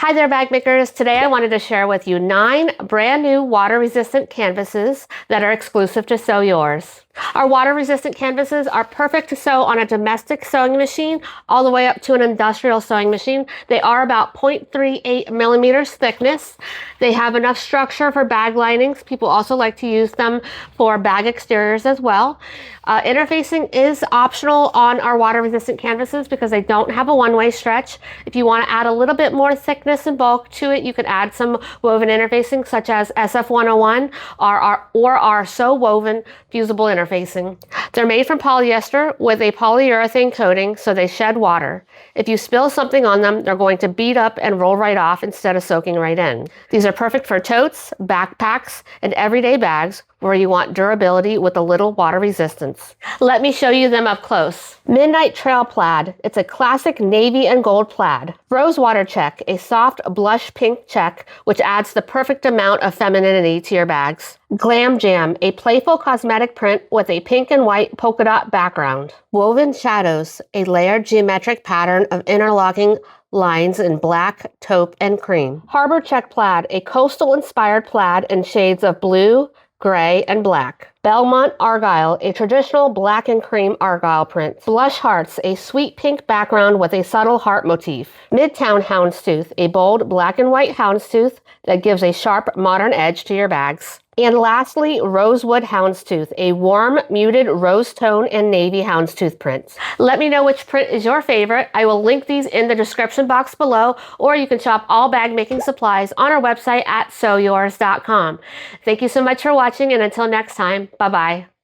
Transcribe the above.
Hi there, bag makers. Today I wanted to share with you 9 brand new water-resistant canvases that are exclusive to Sew Yours. Our water-resistant canvases are perfect to sew on a domestic sewing machine all the way up to an industrial sewing machine. They are about 0.38 millimeters thickness. They have enough structure for bag linings. People also like to use them for bag exteriors as well. Interfacing is optional on our water-resistant canvases because they don't have a one-way stretch. If you want to add a little bit more thickness and bulk to it, you could add some woven interfacing such as SF101 or our Sew Woven fusible interfacing. They're made from polyester with a polyurethane coating so they shed water. If you spill something on them, they're going to bead up and roll right off instead of soaking right in. These are perfect for totes, backpacks, and everyday bags where you want durability with a little water resistance. Let me show you them up close. Midnight Trail Plaid. It's a classic navy and gold plaid. Rosewater Check, a soft blush pink check which adds the perfect amount of femininity to your bags. Glam Jam, a playful cosmetic print with a pink and white polka dot background. Woven Shadows, a layered geometric pattern of interlocking lines in black, taupe, and cream. Harbor Check Plaid, a coastal-inspired plaid in shades of blue, gray, and black. Belmont Argyle, a traditional black and cream argyle print. Blush Hearts, a sweet pink background with a subtle heart motif. Midtown Houndstooth, a bold black and white houndstooth that gives a sharp modern edge to your bags. And lastly, Rosewood Houndstooth, a warm, muted rose tone and navy houndstooth print. Let me know which print is your favorite. I will link these in the description box below, or you can shop all bag making supplies on our website at sewyours.com. Thank you so much for watching, and until next time, bye-bye.